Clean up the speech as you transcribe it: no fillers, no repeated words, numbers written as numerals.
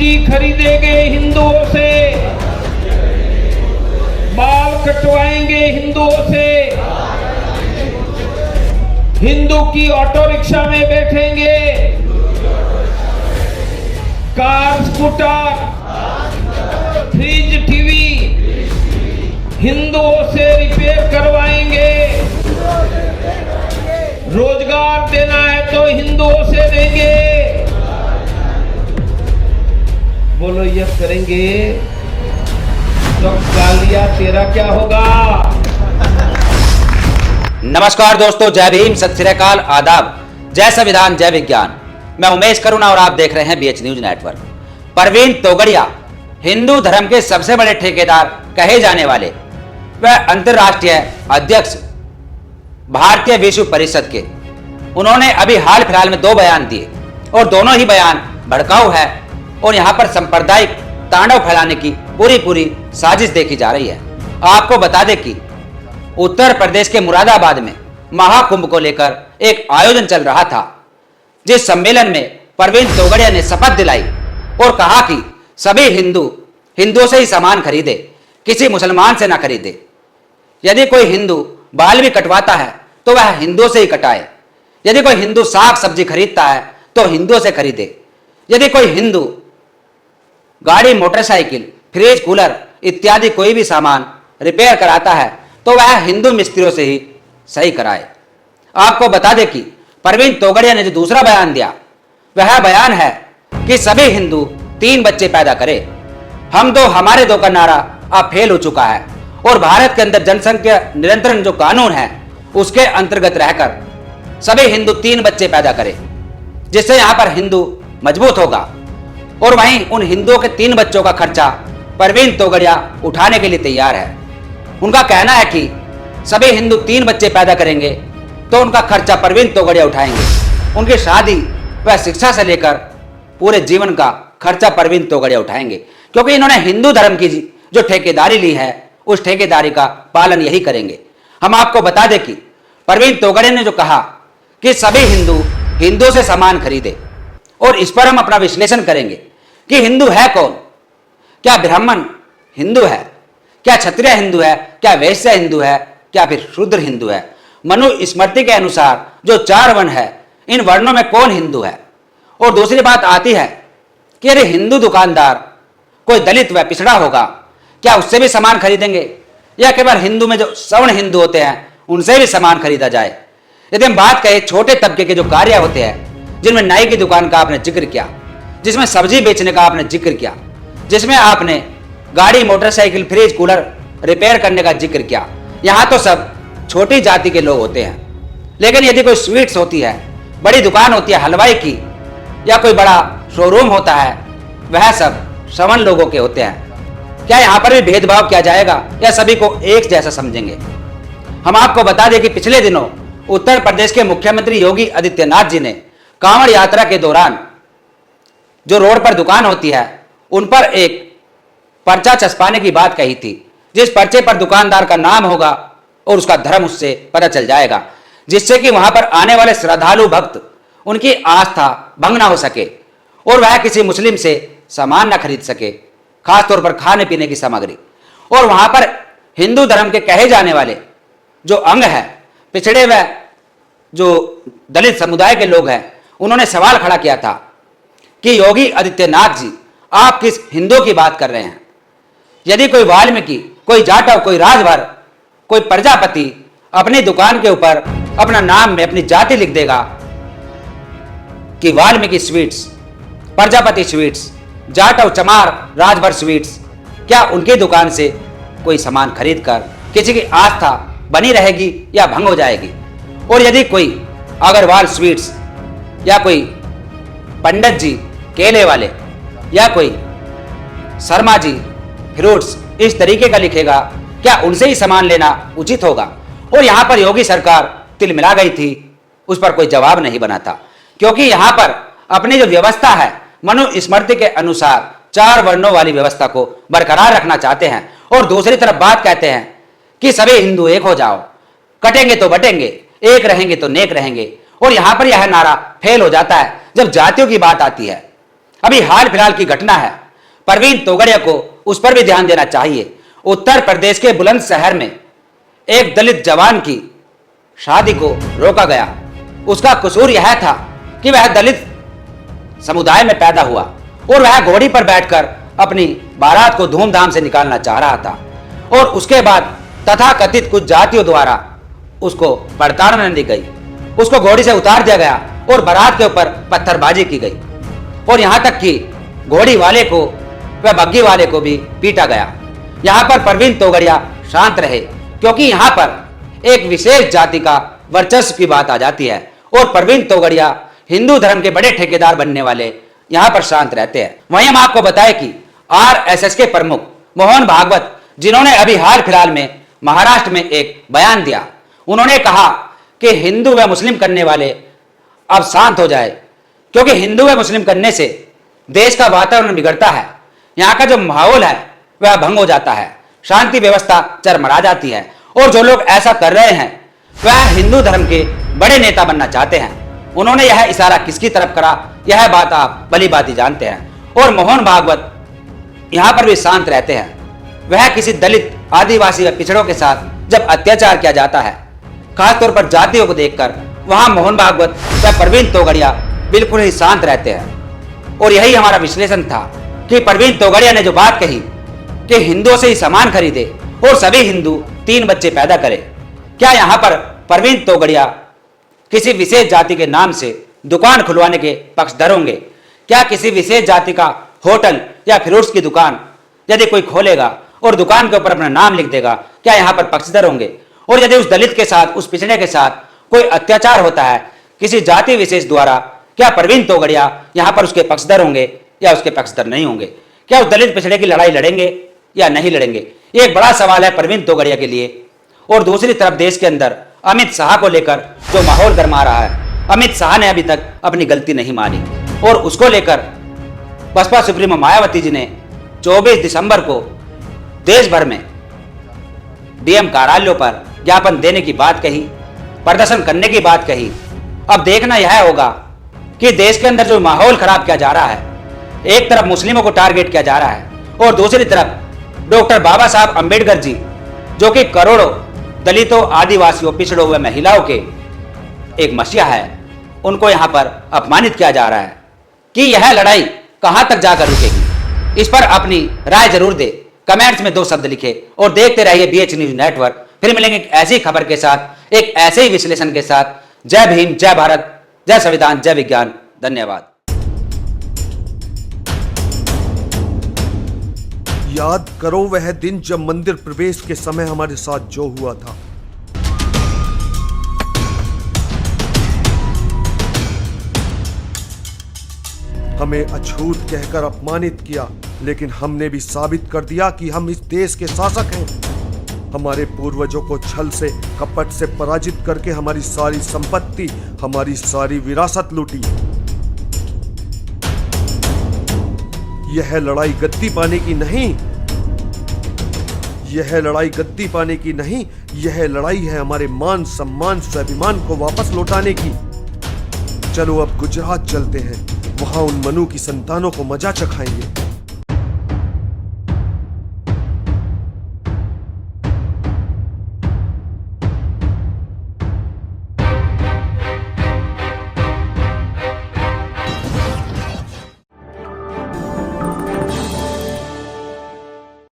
सब्जी खरीदेंगे हिंदुओं से, बाल कटवाएंगे हिंदुओं से, हिंदू की ऑटो रिक्शा में बैठेंगे, कार स्कूटर फ्रिज टीवी हिंदुओं से रिपेयर करवाएंगे, रोजगार देना है तो हिंदुओं से देंगे। बोलो यस करेंगे तो कालिया तेरा क्या होगा। नमस्कार दोस्तों, जय भीम, सत श्री अकाल, आदाब, जय संविधान, जय विज्ञान। मैं उमेश करुणा और आप देख रहे हैं BH news network. Praveen Togadia Hindu धर्म के सबसे बड़े ठेकेदार कहे जाने वाले वह अंतर्राष्ट्रीय अध्यक्ष भारतीय विश्व परिषद के, उन्होंने अभी हाल फिलहाल में 2 बयान दिए और दोनों ही बयान भड़काऊ है और यहां पर सांप्रदायिक तांडव फैलाने की पूरी साजिश देखी जा रही है। आपको बता दें कि उत्तर प्रदेश के मुरादाबाद में महाकुंभ को लेकर एक आयोजन चल रहा था, जिस सम्मेलन में परवीन तोगड़िया ने शपथ दिलाई और कहा कि सभी हिंदुओं से ही सामान खरीदे, किसी मुसलमान से ना खरीदे। यदि कोई हिंदू बाल भी कटवाता है तो वह हिंदुओं से ही कटाए। यदि कोई हिंदू साग सब्जी खरीदता है तो हिंदुओं से खरीदे। यदि कोई हिंदू गाड़ी, मोटरसाइकिल, फ्रिज, कूलर इत्यादि कोई भी सामान रिपेयर कराता है तो वह हिंदू मिस्त्रियों से ही सही कराए। आपको बता दें कि परवीन तोगड़िया ने जो दूसरा बयान दिया वह बयान है कि सभी हिंदू 3 बच्चे पैदा करें। हम दो हमारे दो का नारा अब फेल हो चुका है और भारत के अंदर जनसंख्या नियंत्रण जो कानून है उसके अंतर्गत रहकर सभी हिंदू 3 बच्चे पैदा करें, जिससे यहां पर हिंदू मजबूत होगा। और वहीं उन हिंदुओं के 3 बच्चों का खर्चा परवीन तोगड़िया उठाने के लिए तैयार है। उनका कहना है कि सभी हिंदू 3 बच्चे पैदा करेंगे तो उनका खर्चा परवीन तोगड़िया उठाएंगे। उनकी शादी व शिक्षा से लेकर पूरे जीवन का खर्चा परवीन तोगड़िया उठाएंगे, क्योंकि इन्होंने हिंदू धर्म की जो ठेकेदारी ली है उस ठेकेदारी का पालन यही करेंगे। हम आपको बता दें कि परवीन तोगड़िया ने जो कहा कि सभी हिंदुओं से सामान खरीदे, और इस पर हम अपना विश्लेषण करेंगे कि हिंदू है कौन। क्या ब्राह्मण हिंदू है? क्या क्षत्रिय हिंदू है? क्या वैश्य हिंदू है? क्या फिर शूद्र हिंदू है? मनुस्मृति के अनुसार जो 4 वर्ण है, इन वर्णों में कौन हिंदू है? और दूसरी बात आती है कि अरे हिंदू दुकानदार कोई दलित व पिछड़ा होगा, क्या उससे भी सामान खरीदेंगे, या केवल हिंदू में जो सवर्ण हिंदू होते हैं उनसे भी सामान खरीदा जाए? यदि हम बात करें छोटे तबके के जो कार्य होते हैं, जिनमें नाई की दुकान का आपने जिक्र किया, जिसमें सब्जी बेचने का आपने जिक्र किया, जिसमें आपने गाड़ी, मोटरसाइकिल, फ्रिज, कूलर रिपेयर करने का जिक्र किया, यहाँ तो सब छोटी जाति के लोग होते हैं। लेकिन यदि कोई स्वीट्स होती है, बड़ी दुकान होती है हलवाई की, या कोई बड़ा शोरूम होता है, वह सब सवर्ण लोगों के होते हैं। क्या यहाँ पर भी भेदभाव किया जाएगा या सभी को एक जैसा समझेंगे? हम आपको बता दें कि पिछले दिनों उत्तर प्रदेश के मुख्यमंत्री योगी आदित्यनाथ जी ने कांवड़ यात्रा के दौरान जो रोड पर दुकान होती है उन पर एक पर्चा चस्पाने की बात कही थी, जिस पर्चे पर दुकानदार का नाम होगा और उसका धर्म उससे पता चल जाएगा, जिससे कि वहां पर आने वाले श्रद्धालु भक्त उनकी आस्था भंग ना हो सके और वह किसी मुस्लिम से सामान ना खरीद सके, खासतौर पर खाने पीने की सामग्री। और वहां पर हिंदू धर्म के कहे जाने वाले जो अंग है, पिछड़े व जो दलित समुदाय के लोग हैं, उन्होंने सवाल खड़ा किया था कि योगी आदित्यनाथ जी आप किस हिंदू की बात कर रहे हैं? यदि कोई वाल्मीकि, कोई जाटव, कोई राजभर, कोई प्रजापति अपनी दुकान के ऊपर अपना नाम में अपनी जाति लिख देगा कि वाल्मीकि स्वीट्स, प्रजापति स्वीट्स, जाटव, चमार, राजभर स्वीट्स, क्या उनकी दुकान से कोई सामान खरीद कर किसी की आस्था बनी रहेगी या भंग हो जाएगी? और यदि कोई अग्रवाल स्वीट्स या कोई पंडित जी केले वाले या कोई शर्मा जी फ्रूट्स इस तरीके का लिखेगा, क्या उनसे ही सामान लेना उचित होगा? और यहां पर योगी सरकार तिल मिला गई थी, उस पर कोई जवाब नहीं बना था, क्योंकि यहां पर अपनी जो व्यवस्था है मनुस्मृति के अनुसार 4 वर्णों वाली व्यवस्था को बरकरार रखना चाहते हैं। और दूसरी तरफ बात कहते हैं कि सभी हिंदू एक हो जाओ, कटेंगे तो बटेंगे, एक रहेंगे तो नेक रहेंगे। और यहां पर यह नारा फेल हो जाता है जब जातियों की बात आती है। अभी हाल फिलहाल की घटना है, परवीन तोगड़िया को उस पर भी ध्यान देना चाहिए। उत्तर प्रदेश के बुलंदशहर में एक दलित जवान की शादी को रोका गया। उसका कसूर यह था कि वह दलित समुदाय में पैदा हुआ और वह घोड़ी पर बैठकर अपनी बारात को धूमधाम से निकालना चाह रहा था, और उसके बाद तथाकथित कुछ जातियों द्वारा उसको प्रताड़ना दी गई। उसको घोड़ी से उतार दिया गया और बारात के ऊपर पत्थरबाजी की गई, और यहां तक कि घोड़ी वाले को व बग्गी वाले को भी पीटा गया। यहां पर परवीन तोगड़िया शांत रहे, क्योंकि यहां पर एक विशेष जाति का वर्चस्व की बात आ जाती है, और परवीन तोगड़िया हिंदू धर्म के बड़े ठेकेदार बनने वाले यहां पर शांत रहते हैं। वहीं हम आपको बताएं कि आरएसएस के प्रमुख मोहन भागवत, जिन्होंने अभी हाल फिलहाल में महाराष्ट्र में एक बयान दिया, उन्होंने कहा कि हिंदू व मुस्लिम करने वाले अब शांत हो जाए, क्योंकि हिंदू व मुस्लिम करने से देश का वातावरण बिगड़ता है, यहाँ का जो माहौल है वह भंग हो जाता है, शांति व्यवस्था चरमरा जाती है, और जो लोग ऐसा कर रहे हैं वह हिंदू धर्म के बड़े नेता बनना चाहते हैं। उन्होंने यह इशारा किसकी तरफ करा, यह बात आप भली भांति जानते हैं। और मोहन भागवत यहाँ पर भी शांत रहते हैं। वह किसी दलित, आदिवासी व पिछड़ों के साथ जब अत्याचार किया जाता है, खासतौर पर जातियों को देखकर, वहां मोहन भागवत व परवीन तोगड़िया बिल्कुल ही शांत रहते हैं। और यही हमारा विश्लेषण था कि परवीन तोगड़िया ने जो बात कही कि हिंदुओं से ही सामान खरीदे और सभी हिंदू 3 बच्चे पैदा करें, क्या यहाँ पर परवीन तोगड़िया किसी विशेष जाति के नाम से दुकान खुलवाने के पक्षधर होंगे? क्या किसी विशेष जाति का होटल या फ्रूट्स की दुकान यदि कोई खोलेगा और दुकान के ऊपर अपना नाम लिख देगा, क्या यहाँ पर पक्षधर होंगे? और यदि उस दलित के साथ, उस पिछड़े के साथ कोई अत्याचार होता है किसी जाति विशेष द्वारा, क्या परवीन तोगड़िया यहाँ पर उसके पक्षधर होंगे या उसके पक्षधर नहीं होंगे? क्या उस दलित पिछड़े की लड़ाई लड़ेंगे या नहीं लड़ेंगे? ये एक बड़ा सवाल है परवीन तोगड़िया के लिए। और दूसरी तरफ देश के अंदर अमित शाह को लेकर जो माहौल गरमा रहा है, अमित शाह ने अभी तक अपनी गलती नहीं मानी, और उसको लेकर बसपा सुप्रीमो मायावती जी ने 24 दिसंबर को देश भर में डीएम कार्यालयों पर ज्ञापन देने की बात कही, प्रदर्शन करने की बात कही। अब देखना यह होगा कि देश के अंदर जो माहौल खराब किया जा रहा है, एक तरफ मुस्लिमों को टारगेट किया जा रहा है और दूसरी तरफ डॉक्टर बाबा साहब अंबेडकर जी, जो कि करोड़ों दलितों, आदिवासियों, पिछड़ों व महिलाओं के एक मसीहा है, उनको यहां पर अपमानित किया जा रहा है। कि यह लड़ाई कहां तक जाकर रुकेगी, इस पर अपनी राय जरूर दे, कमेंट्स में 2 शब्द लिखे और देखते रहिए बीएच न्यूज नेटवर्क। फिर मिलेंगे एक ऐसी खबर के साथ, एक ऐसे ही विश्लेषण के साथ। जय भीम, जय भारत, जय संविधान, जय विज्ञान। धन्यवाद। याद करो वह दिन जब मंदिर प्रवेश के समय हमारे साथ जो हुआ था। हमें अछूत कहकर अपमानित किया, लेकिन हमने भी साबित कर दिया कि हम इस देश के शासक हैं। हमारे पूर्वजों को छल से, कपट से पराजित करके हमारी सारी संपत्ति, हमारी सारी विरासत लूटी। यह लड़ाई गद्दी पाने की नहीं, यह लड़ाई गद्दी पाने की नहीं, यह लड़ाई है हमारे मान, सम्मान, स्वाभिमान को वापस लौटाने की। चलो अब गुजरात चलते हैं, वहां उन मनु की संतानों को मजा चखाएंगे।